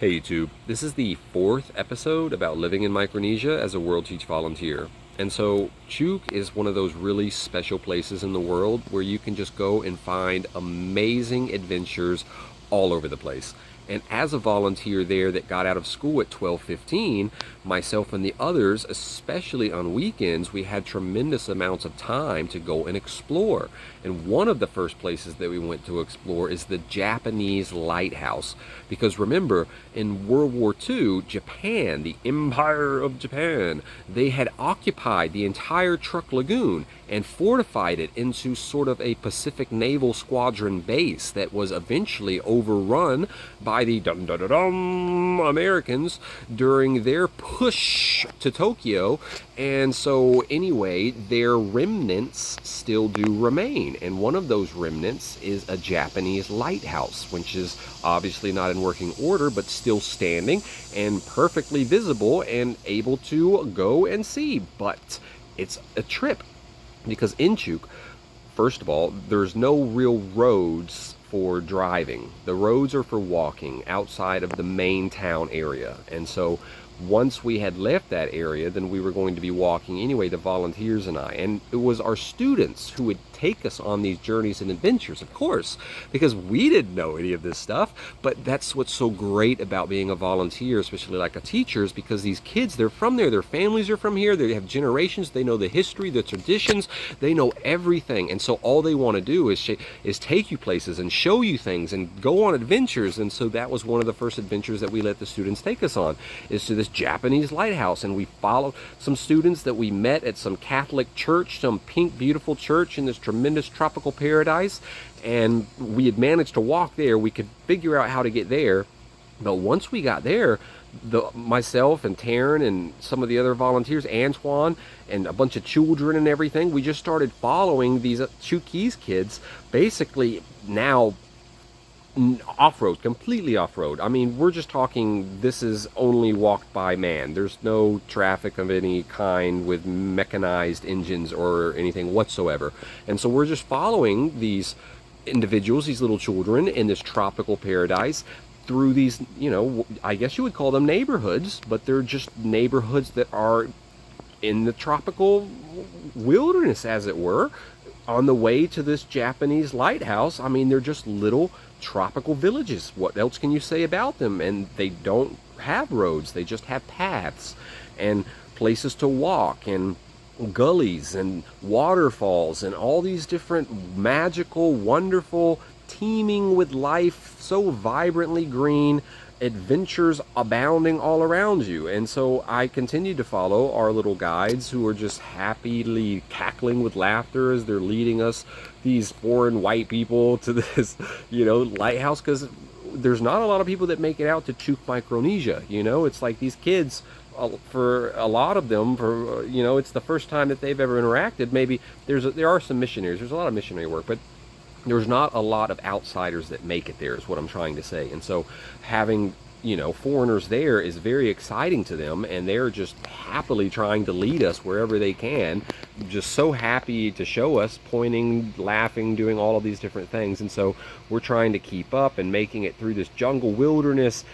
Hey YouTube, this is the fourth episode about living in Micronesia as a World Teach volunteer. And so Chuuk is one of those really special places in the world where you can just go and find amazing adventures all over the place. And as a volunteer there that got out of school at 12:15, myself and the others, especially on weekends, we had tremendous amounts of time to go and explore. And one of the first places that we went to explore is the Japanese Lighthouse. Because remember, in World War II, Japan, the Empire of Japan, they had occupied the entire Chuuk Lagoon and fortified it into sort of a Pacific Naval Squadron base that was eventually overrun by the Americans during their push to Tokyo. And so anyway, their remnants still do remain. And one of those remnants is a Japanese lighthouse, which is obviously not in working order, but still standing and perfectly visible and able to go and see. But it's a trip because in Chuuk, first of all, there's no real roads for driving. The roads are for walking outside of the main town area. And so once we had left that area, then we were going to be walking anyway, the volunteers and I. And it was our students who would take us on these journeys and adventures, of course, because we didn't know any of this stuff. But that's what's so great about being a volunteer, especially like a teacher, is because these kids, they're from there, their families are from here, they have generations, they know the history, the traditions, they know everything. And so all they want to do is take you places and show you things and go on adventures. And so that was one of the first adventures that we let the students take us on, is to this Japanese lighthouse. And we followed some students that we met at some Catholic church, some pink beautiful church in this tremendous tropical paradise, and we had managed to walk there. We could figure out how to get there, but once we got there, myself and Taryn and some of the other volunteers, Antoine and a bunch of children and everything, we just started following these Chuukese kids, basically now off-road, completely off-road. I mean, we're just talking, this is only walked by man. There's no traffic of any kind with mechanized engines or anything whatsoever. And so we're just following these individuals, these little children in this tropical paradise through these, I guess you would call them neighborhoods, but they're just neighborhoods that are in the tropical wilderness, as it were, on the way to this Japanese lighthouse. I mean, they're just little tropical villages. What else can you say about them? And they don't have roads, they just have paths and places to walk and gullies and waterfalls and all these different magical, wonderful, teeming with life, so vibrantly green, adventures abounding all around you. And so I continued to follow our little guides, who are just happily cackling with laughter as they're leading us, these foreign white people, to this lighthouse, because there's not a lot of people that make it out to Chuuk, Micronesia. It's like these kids, for a lot of them, it's the first time that they've ever interacted. Maybe there are some missionaries, there's a lot of missionary work, but there's not a lot of outsiders that make it there, is what I'm trying to say. And so having, foreigners there is very exciting to them, and they're just happily trying to lead us wherever they can, just so happy to show us, pointing, laughing, doing all of these different things. And so we're trying to keep up and making it through this jungle wilderness.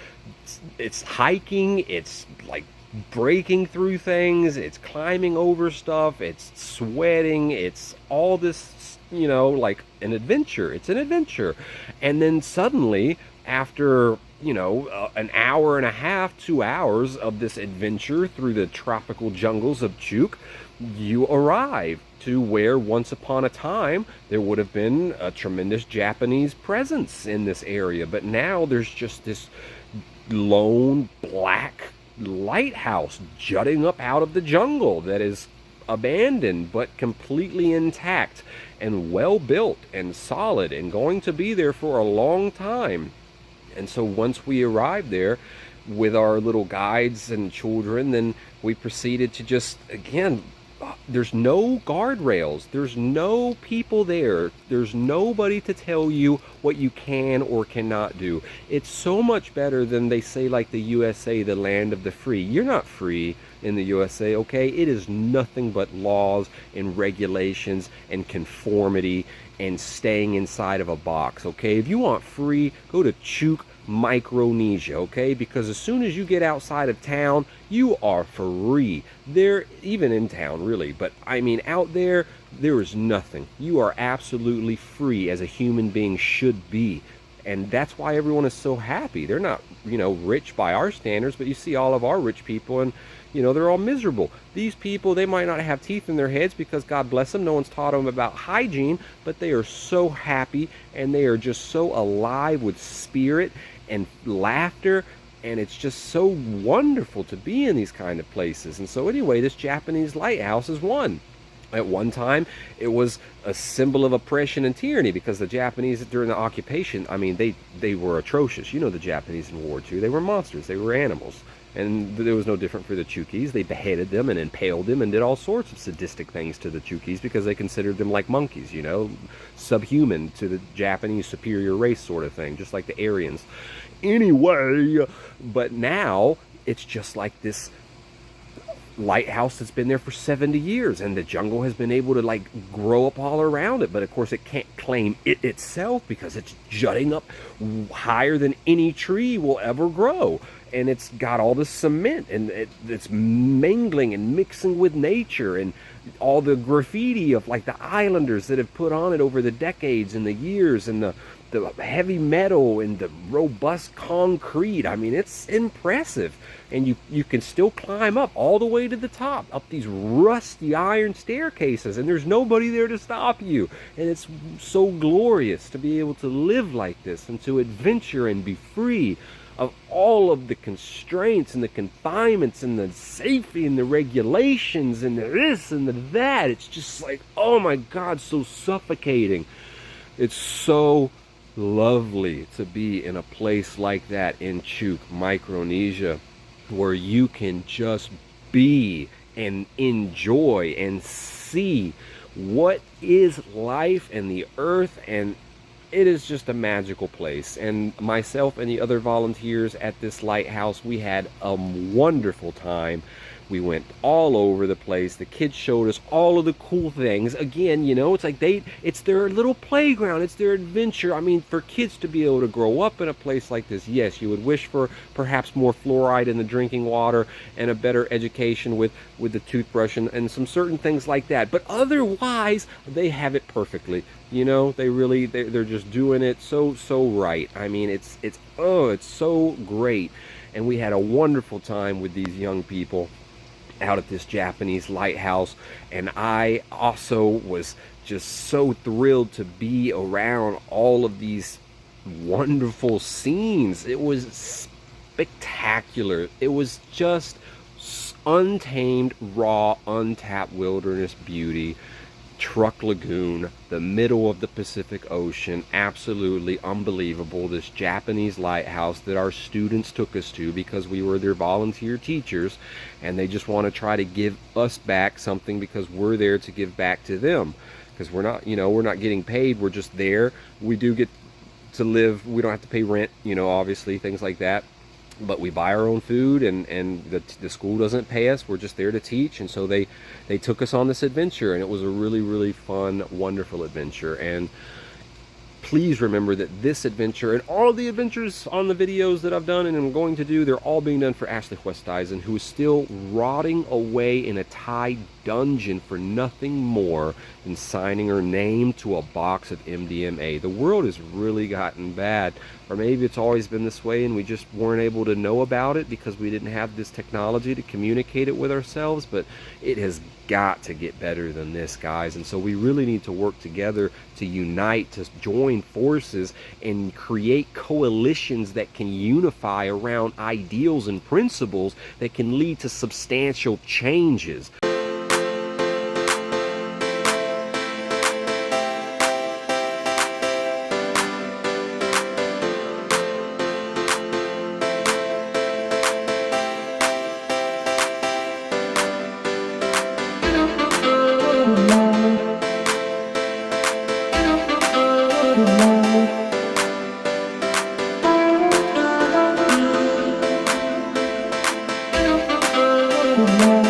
It's hiking, it's like breaking through things, it's climbing over stuff, it's sweating, it's all this, like an adventure. It's an adventure. And then suddenly, after an hour and a half, 2 hours of this adventure through the tropical jungles of Chuuk, you arrive to where once upon a time there would have been a tremendous Japanese presence in this area. But now there's just this lone black lighthouse jutting up out of the jungle that is abandoned but completely intact and well built and solid and going to be there for a long time. And so once we arrived there with our little guides and children, then we proceeded to just, again, there's no guardrails, there's no people there, there's nobody to tell you what you can or cannot do. It's so much better than, they say, like the USA, the land of the free. You're not free, in the USA, okay? It is nothing but laws and regulations and conformity and staying inside of a box, okay? If you want free, go to Chuuk, Micronesia, okay? Because as soon as you get outside of town, you are free. There, even in town, really, but I mean, out there, there is nothing. You are absolutely free as a human being should be. And that's why everyone is so happy. They're not, you know, rich by our standards, but you see all of our rich people and, you know, they're all miserable. These people, they might not have teeth in their heads because God bless them, no one's taught them about hygiene, but they are so happy and they are just so alive with spirit and laughter, and it's just so wonderful to be in these kind of places. And so anyway, this Japanese lighthouse is one. At one time, it was a symbol of oppression and tyranny because the Japanese during the occupation, I mean, they were atrocious. You know the Japanese in World War II, they were monsters, they were animals. And there was no different for the Chuukese. They beheaded them and impaled them and did all sorts of sadistic things to the Chuukese because they considered them like monkeys, you know, subhuman to the Japanese superior race sort of thing, just like the Aryans. Anyway, but now it's just like this lighthouse that's been there for 70 years, and the jungle has been able to like grow up all around it, but of course it can't claim it itself because it's jutting up higher than any tree will ever grow, and it's got all this cement and it's mingling and mixing with nature, and all the graffiti of like the islanders that have put on it over the decades and the years, and the heavy metal and the robust concrete. I mean, it's impressive. And you can still climb up all the way to the top, up these rusty iron staircases, and there's nobody there to stop you. And it's so glorious to be able to live like this and to adventure and be free of all of the constraints and the confinements and the safety and the regulations and the this and the that. It's just like, oh my God, so suffocating. It's so lovely to be in a place like that in Chuuk, Micronesia, where you can just be and enjoy and see what is life and the earth, and it is just a magical place. And myself and the other volunteers at this lighthouse, we had a wonderful time. We went all over the place. The kids showed us all of the cool things. Again, you know, it's like it's their little playground. It's their adventure. I mean, for kids to be able to grow up in a place like this, yes, you would wish for perhaps more fluoride in the drinking water and a better education with the toothbrush and some certain things like that. But otherwise, they have it perfectly. You know, they're just doing it so right. I mean, it's so great. And we had a wonderful time with these young people out at this Japanese lighthouse, and I also was just so thrilled to be around all of these wonderful scenes. It was spectacular. It was just untamed, raw, untapped wilderness beauty. Truck Lagoon, the middle of the Pacific Ocean, absolutely unbelievable. This Japanese lighthouse that our students took us to because we were their volunteer teachers, and they just want to try to give us back something because we're there to give back to them, because we're not, you know, we're not getting paid, we're just there. We do get to live, we don't have to pay rent, you know, obviously, things like that. But we buy our own food, and the school doesn't pay us. We're just there to teach. And so they took us on this adventure, and it was a really, really fun, wonderful adventure. And please remember that this adventure and all of the adventures on the videos that I've done and I'm going to do, they're all being done for Ashley Oosthuizen, who is still rotting away in a Thai dungeon for nothing more than signing her name to a box of MDMA. The world has really gotten bad, or maybe it's always been this way and we just weren't able to know about it because we didn't have this technology to communicate it with ourselves, but it has got to get better than this, guys. And so we really need to work together to unite, to join forces and create coalitions that can unify around ideals and principles that can lead to substantial changes. Good night.